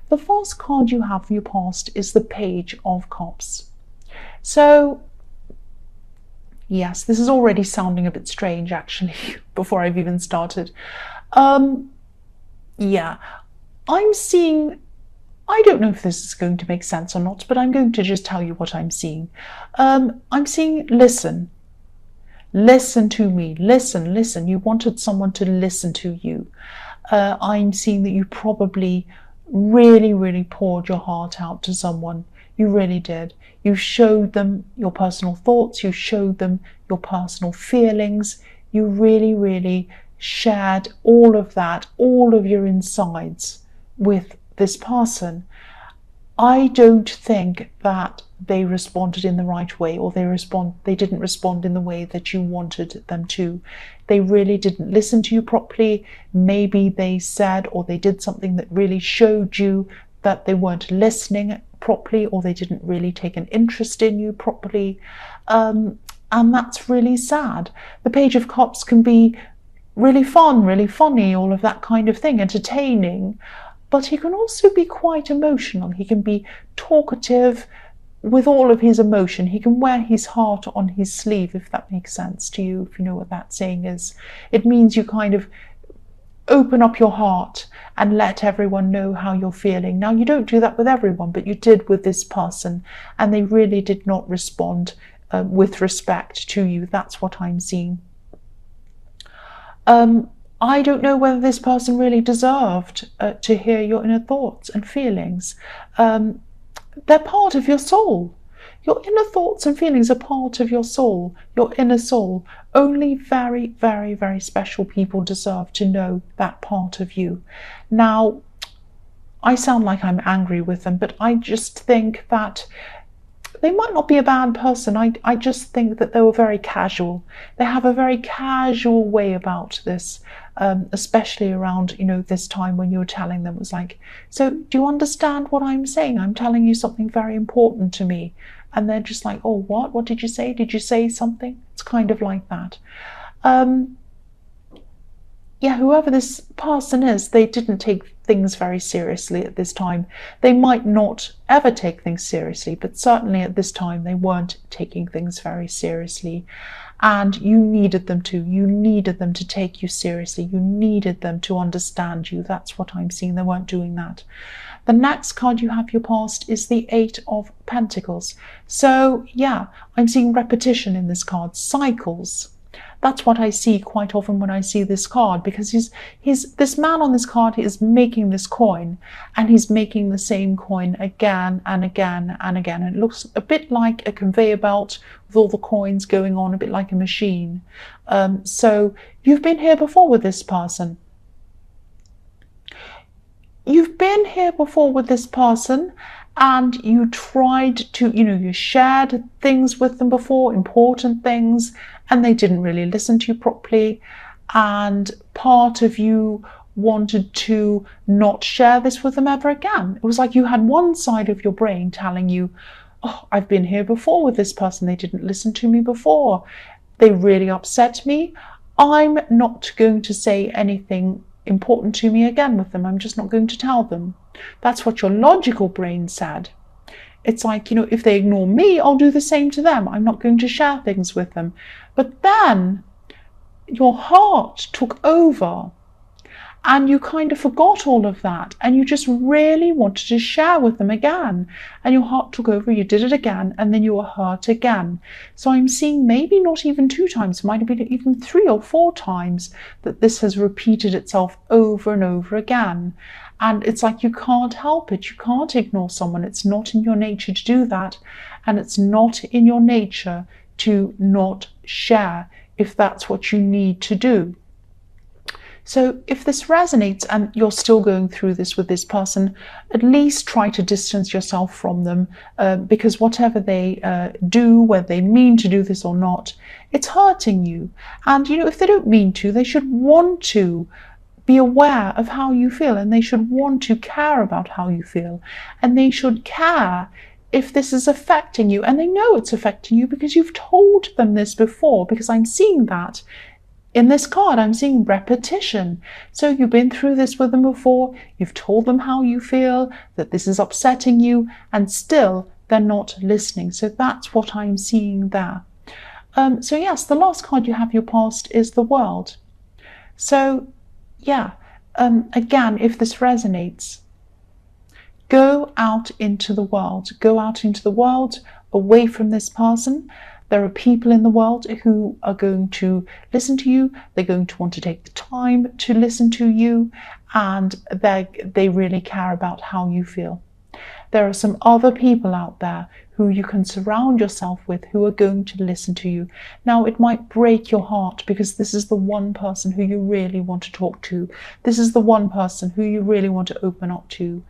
The first card you have for your past is the Page of Cups. So yes, this is already sounding a bit strange actually before I've even started. Yeah, I'm seeing, I don't know if this is going to make sense or not, but I'm going to just tell you what I'm seeing. I'm seeing listen. Listen to me. Listen, listen. You wanted someone to listen to you. I'm seeing that you probably really, really poured your heart out to someone. You really did. You showed them your personal thoughts. You showed them your personal feelings. You really, really shared all of that, all of your insides with this person. I don't think that they responded in the right way, or they didn't respond in the way that you wanted them to. They really didn't listen to you properly. Maybe they said or they did something that really showed you that they weren't listening properly, or they didn't really take an interest in you properly. And that's really sad. The Page of Cups can be really fun, really funny, all of that kind of thing, entertaining. But he can also be quite emotional. He can be talkative with all of his emotion. He can wear his heart on his sleeve, if that makes sense to you, if you know what that saying is. It means you kind of open up your heart and let everyone know how you're feeling. Now, you don't do that with everyone, but you did with this person, and they really did not respond with respect to you. That's what I'm seeing. I don't know whether this person really deserved to hear your inner thoughts and feelings. They're part of your soul. Your inner thoughts and feelings are part of your soul, your inner soul. Only very, very, very special people deserve to know that part of you. Now, I sound like I'm angry with them, but I just think that they might not be a bad person. I just think that they were very casual. They have a very casual way about this, especially around, this time when you were telling them. It was like, so do you understand what I'm saying? I'm telling you something very important to me. And they're just like, oh, what? What did you say? Did you say something? It's kind of like that. Yeah, whoever this person is, they didn't take things very seriously at this time. They might not ever take things seriously, but certainly at this time they weren't taking things very seriously. And you needed them to. You needed them to take you seriously. You needed them to understand you. That's what I'm seeing. They weren't doing that. The next card you have your past is the Eight of Pentacles. So yeah, I'm seeing repetition in this card, cycles. That's what I see quite often when I see this card, because this man on this card is making this coin, and he's making the same coin again and again and again. And it looks a bit like a conveyor belt with all the coins going on, a bit like a machine. So you've been here before with this person. You've been here before with this person, and you tried to, you shared things with them before, important things, and they didn't really listen to you properly. And part of you wanted to not share this with them ever again. It was like you had one side of your brain telling you, oh, I've been here before with this person. They didn't listen to me before. They really upset me. I'm not going to say anything important to me again with them. I'm just not going to tell them. That's what your logical brain said. It's like, if they ignore me, I'll do the same to them. I'm not going to share things with them. But then your heart took over, and you kind of forgot all of that, and you just really wanted to share with them again, and your heart took over. You did it again, and then you were hurt again. So I'm seeing maybe not even 2 times, it might have been even 3 or 4 times that this has repeated itself over and over again. And it's like you can't help it. You can't ignore someone. It's not in your nature to do that, and it's not in your nature to not share if that's what you need to do. So if this resonates and you're still going through this with this person, at least try to distance yourself from them, because whatever they do, whether they mean to do this or not, it's hurting you. And if they don't mean to, they should want to be aware of how you feel, and they should want to care about how you feel, and they should care if this is affecting you. And they know it's affecting you because you've told them this before, because I'm seeing that In this card, I'm seeing repetition. So you've been through this with them before, you've told them how you feel, that this is upsetting you, and still they're not listening. So that's what I'm seeing there. So yes, the last card you have your past is the World. So yeah, again, if this resonates, go out into the world. Go out into the world, away from this person. There are people in the world who are going to listen to you. They're going to want to take the time to listen to you, and they really care about how you feel. There are some other people out there who you can surround yourself with who are going to listen to you. Now, it might break your heart because this is the one person who you really want to talk to. This is the one person who you really want to open up to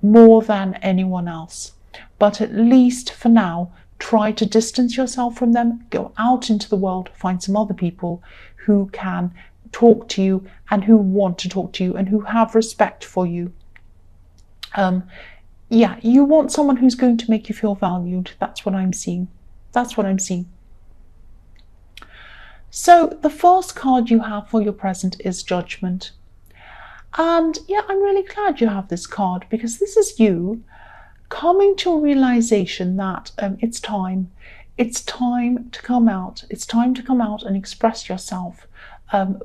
more than anyone else. But at least for now, try to distance yourself from them, go out into the world, find some other people who can talk to you and who want to talk to you and who have respect for you. Yeah, you want someone who's going to make you feel valued. That's what I'm seeing. That's what I'm seeing. So the first card you have for your present is Judgment. And yeah, I'm really glad you have this card because this is you coming to a realization that it's time. It's time to come out. It's time to come out and express yourself.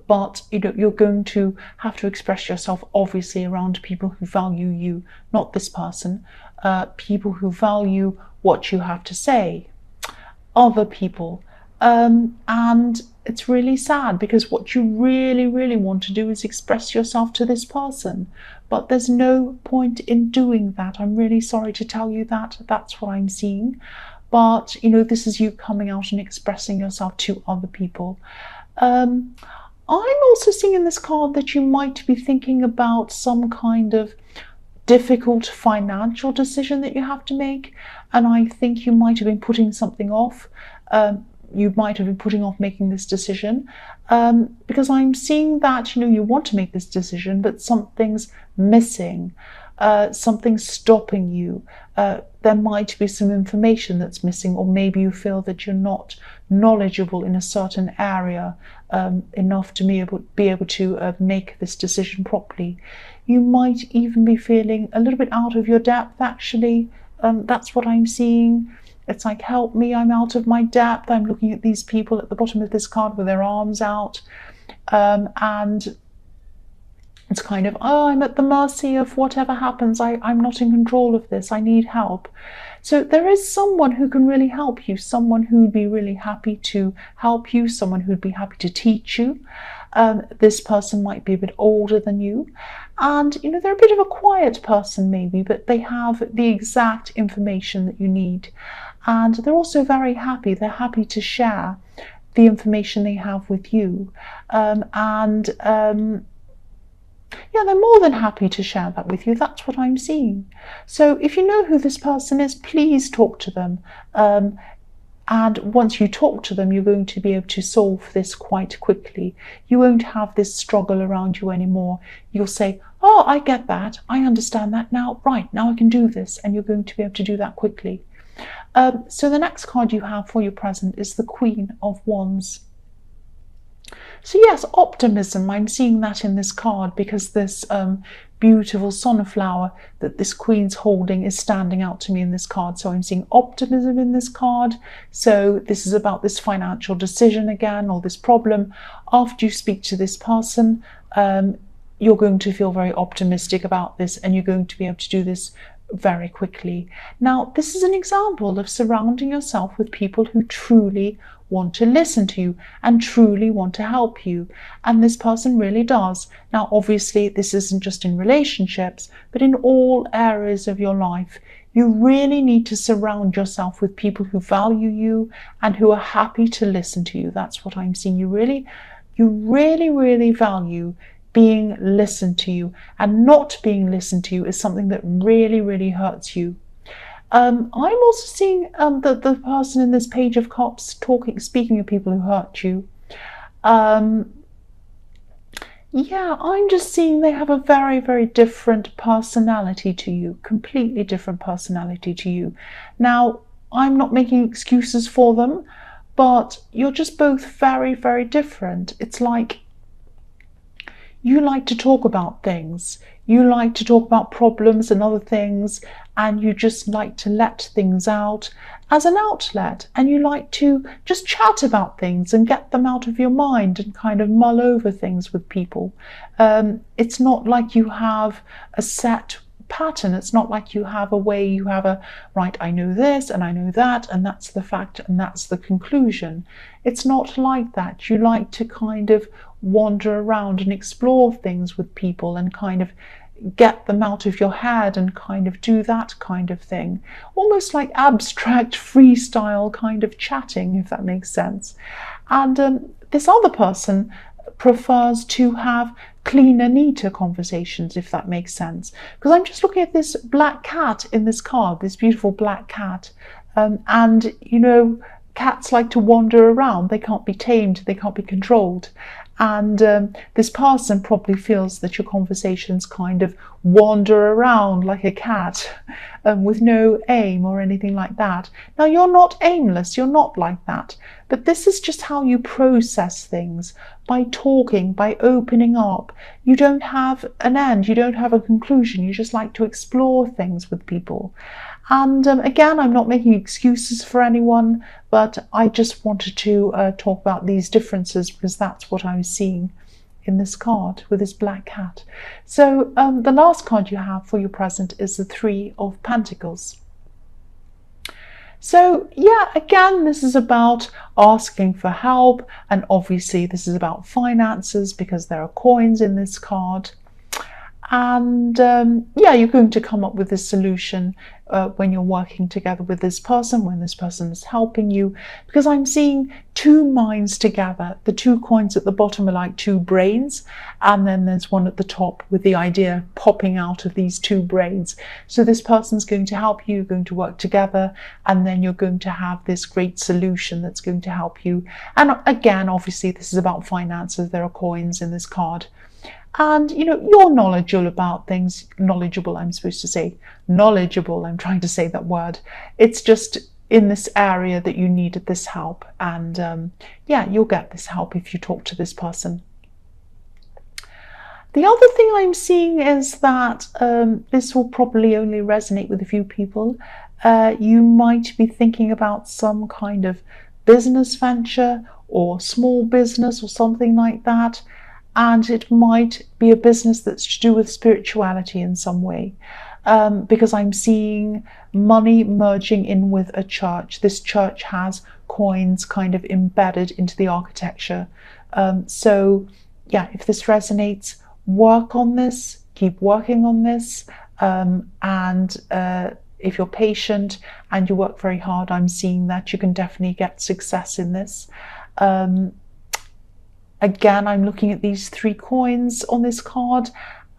But you're going to have to express yourself obviously around people who value you, not this person, people who value what you have to say, other people. And it's really sad because what you really, really want to do is express yourself to this person. But there's no point in doing that. I'm really sorry to tell you that. That's what I'm seeing. But, this is you coming out and expressing yourself to other people. I'm also seeing in this card that you might be thinking about some kind of difficult financial decision that you have to make. And I think you might have been putting something off. You might have been putting off making this decision because I'm seeing that, you want to make this decision, but something's missing. Something's stopping you. There might be some information that's missing, or maybe you feel that you're not knowledgeable in a certain area enough to be able to make this decision properly. You might even be feeling a little bit out of your depth, actually. That's what I'm seeing. It's like, help me, I'm out of my depth. I'm looking at these people at the bottom of this card with their arms out. And it's kind of, I'm at the mercy of whatever happens. I'm not in control of this. I need help. So there is someone who can really help you, someone who'd be really happy to help you, someone who'd be happy to teach you. This person might be a bit older than you. And, they're a bit of a quiet person maybe, but they have the exact information that you need. And they're also very happy. They're happy to share the information they have with you. Yeah, they're more than happy to share that with you. That's what I'm seeing. So if you know who this person is, please talk to them. And once you talk to them, you're going to be able to solve this quite quickly. You won't have this struggle around you anymore. You'll say, oh, I get that. I understand that now. Right, now I can do this. And you're going to be able to do that quickly. So the next card you have for your present is the Queen of Wands. So yes, optimism, I'm seeing that in this card because this beautiful sunflower that this queen's holding is standing out to me in this card. So I'm seeing optimism in this card. So this is about this financial decision again, or this problem. After you speak to this person, you're going to feel very optimistic about this and you're going to be able to do this very quickly. Now, this is an example of surrounding yourself with people who truly want to listen to you and truly want to help you. And this person really does. Now, obviously, this isn't just in relationships, but in all areas of your life. You really need to surround yourself with people who value you and who are happy to listen to you. That's what I'm seeing. You really, really value being listened to you, and not being listened to is something that really, really hurts you. I'm also seeing the person in this Page of Cups speaking of people who hurt you. Yeah, I'm just seeing they have a very, very different personality to you, completely different personality to you. Now, I'm not making excuses for them, but you're just both very, very different. It's like you like to talk about things. You like to talk about problems and other things, and you just like to let things out as an outlet, and you like to just chat about things and get them out of your mind and kind of mull over things with people. It's not like you have a set pattern. It's not like you have a way, you have a, right, I know this and I know that, and that's the fact and that's the conclusion. It's not like that. You like to kind of wander around and explore things with people and kind of get them out of your head and kind of do that kind of thing. Almost like abstract freestyle kind of chatting, if that makes sense. And this other person prefers to have cleaner, neater conversations, if that makes sense. Because I'm just looking at this black cat in this card, this beautiful black cat. And, you know, cats like to wander around. They can't be tamed. They can't be controlled. And this person probably feels that your conversations kind of wander around like a cat with no aim or anything like that. Now, you're not aimless. You're not like that. But this is just how you process things, by talking, by opening up. You don't have an end. You don't have a conclusion. You just like to explore things with people. And again, I'm not making excuses for anyone, but I just wanted to talk about these differences because that's what I was seeing in this card with this black cat. So the last card you have for your present is the Three of Pentacles. So yeah, again, this is about asking for help, and obviously this is about finances because there are coins in this card. And yeah, you're going to come up with a solution when you're working together with this person, when this person is helping you, because I'm seeing two minds together. The two coins at the bottom are like two brains, and then there's one at the top with the idea popping out of these two brains. So this person's going to help you, you're going to work together, and then you're going to have this great solution that's going to help you. And again, obviously this is about finances. There are coins in this card. And, you know, you're knowledgeable about things. Knowledgeable, I'm supposed to say. Knowledgeable, I'm trying to say that word. It's just in this area that you needed this help. And yeah, you'll get this help if you talk to this person. The other thing I'm seeing is that this will probably only resonate with a few people. You might be thinking about some kind of business venture or small business or something like that. And it might be a business that's to do with spirituality in some way, because I'm seeing money merging in with a church. This church has coins kind of embedded into the architecture. So yeah, if this resonates, work on this, keep working on this. And if you're patient and you work very hard, I'm seeing that you can definitely get success in this. Again, I'm looking at these three coins on this card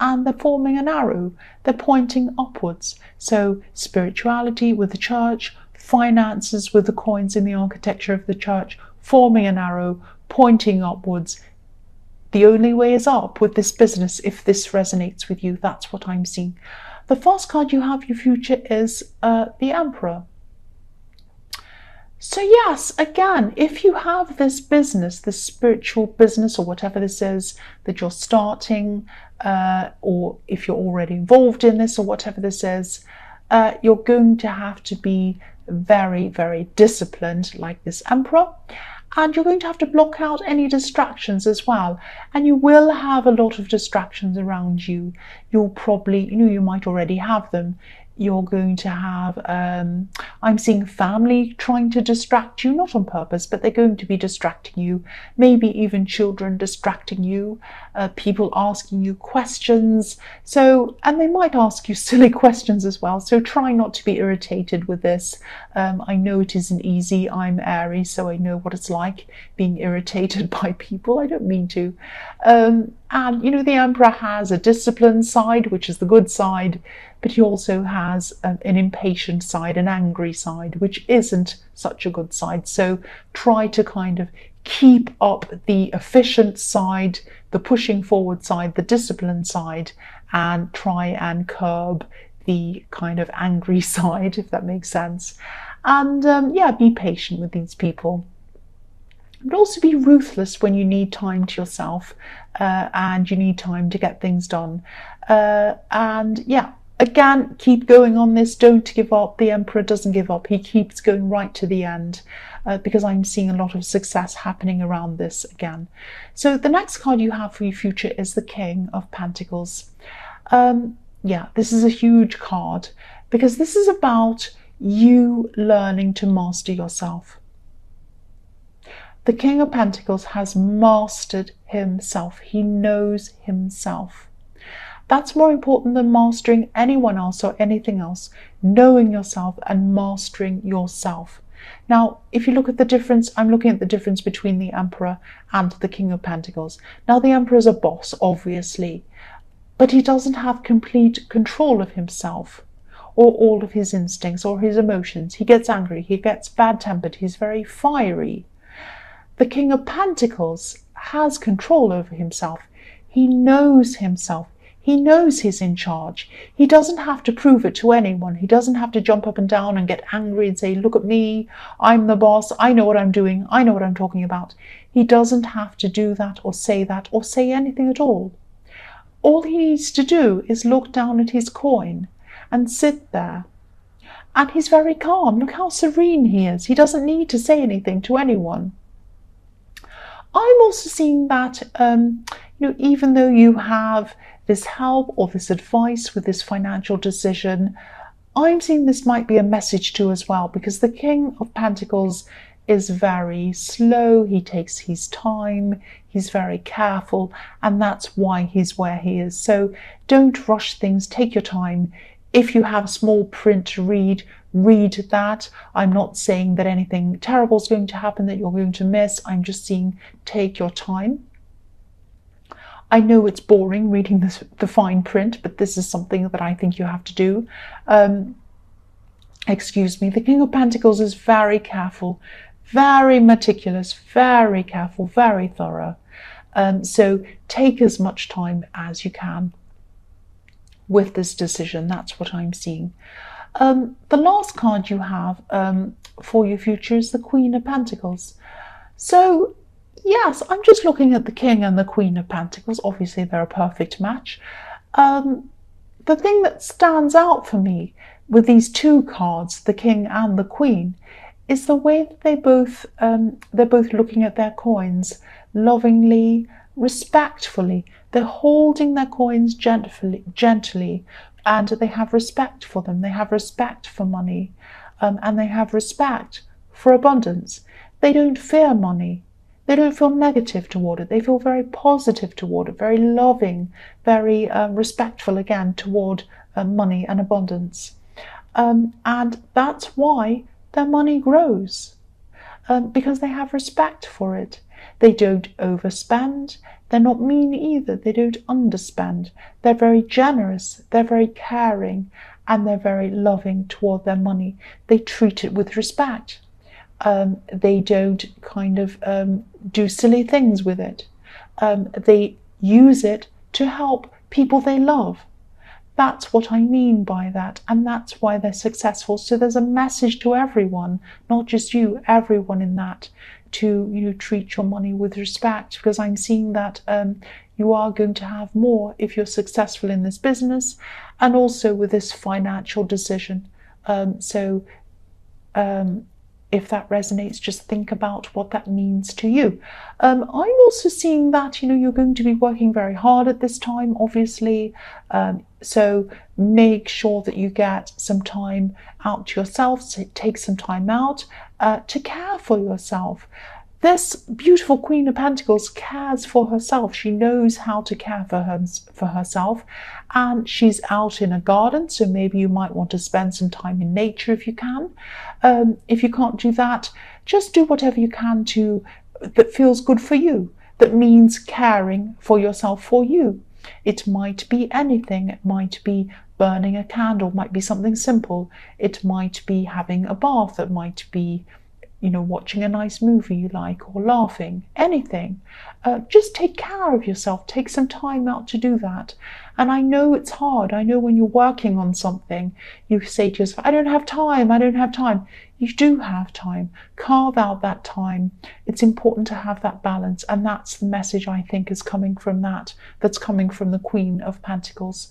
and they're forming an arrow. They're pointing upwards. So spirituality with the church, finances with the coins in the architecture of the church, forming an arrow, pointing upwards. The only way is up with this business. If this resonates with you, that's what I'm seeing. The first card you have, your future, is the Emperor. So yes, again, if you have this business, this spiritual business or whatever this is that you're starting, or if you're already involved in this or whatever this is, you're going to have to be very, very disciplined like this Emperor. And you're going to have to block out any distractions as well. And you will have a lot of distractions around you. You'll probably, you might already have them. You're going to have, I'm seeing family trying to distract you, not on purpose, but they're going to be distracting you. Maybe even children distracting you, people asking you questions. So, and they might ask you silly questions as well. So try not to be irritated with this. I know it isn't easy. I'm Aries, so I know what it's like being irritated by people. I don't mean to. And, the Emperor has a disciplined side, which is the good side, but he also has an impatient side, an angry side, which isn't such a good side. So try to kind of keep up the efficient side, the pushing forward side, the disciplined side, and try and curb the kind of angry side, if that makes sense. And yeah, be patient with these people. but also be ruthless when you need time to yourself, and you need time to get things done. And yeah, again, keep going on this. Don't give up. The Emperor doesn't give up. He keeps going right to the end, because I'm seeing a lot of success happening around this again. So the next card you have for your future is the King of Pentacles. Yeah, this is a huge card because this is about you learning to master yourself. The King of Pentacles has mastered himself. He knows himself. That's more important than mastering anyone else or anything else. Knowing yourself and mastering yourself. Now, if you look at the difference, I'm looking at the difference between the Emperor and the King of Pentacles. Now, the Emperor is a boss, obviously, but he doesn't have complete control of himself or all of his instincts or his emotions. He gets angry, he gets bad-tempered, he's very fiery. The King of Pentacles has control over himself. He knows himself. He knows he's in charge. He doesn't have to prove it to anyone. He doesn't have to jump up and down and get angry and say, look at me, I'm the boss, I know what I'm doing, I know what I'm talking about. He doesn't have to do that or say anything at all. All he needs to do is look down at his coin and sit there. And he's very calm. Look how serene he is. He doesn't need to say anything to anyone. I'm also seeing that, even though you have this help or this advice with this financial decision, I'm seeing this might be a message too as well, because the King of Pentacles is very slow. He takes his time. He's very careful, and that's why he's where he is. So don't rush things. Take your time. If you have small print to read that. I'm not saying that anything terrible is going to happen that you're going to miss. I'm just saying take your time. I know it's boring reading the fine print, but this is something that I think you have to do. Excuse me. The King of Pentacles is very careful, very meticulous, very careful, very thorough. So take as much time as you can with this decision. That's what I'm seeing. The last card you have for your future is the Queen of Pentacles. So yes, I'm just looking at the King and the Queen of Pentacles. Obviously, they're a perfect match. The thing that stands out for me with these two cards, the King and the Queen, is the way that they're both looking at their coins lovingly, respectfully. They're holding their coins gently, and they have respect for them. They have respect for money, and they have respect for abundance. They don't fear money. They don't feel negative toward it. They feel very positive toward it, very loving, very respectful again toward money and abundance. And that's why their money grows, because they have respect for it. They don't overspend. They're not mean either. They don't underspend. They're very generous. They're very caring, and they're very loving toward their money. They treat it with respect. They don't kind of do silly things with it. They use it to help people they love. That's what I mean by that, and that's why they're successful. So there's a message to everyone, not just you, everyone in that, to treat your money with respect, because I'm seeing that you are going to have more if you're successful in this business and also with this financial decision. If that resonates, just think about what that means to you. I'm also seeing that you're going to be working very hard at this time, obviously. So make sure that you get some time out to yourself. So take some time out to care for yourself. This beautiful Queen of Pentacles cares for herself. She knows how to care for herself, and she's out in a garden, so maybe you might want to spend some time in nature if you can. If you can't do that, just do whatever you can that feels good for you, that means caring for yourself for you. It might be anything. It might be burning a candle, it might be something simple. It might be having a bath, it might be watching a nice movie you like, or laughing, anything. Just take care of yourself. Take some time out to do that. And I know it's hard. I know when you're working on something, you say to yourself, I don't have time, I don't have time. You do have time. Carve out that time. It's important to have that balance. And that's the message I think is coming from that. That's coming from the Queen of Pentacles.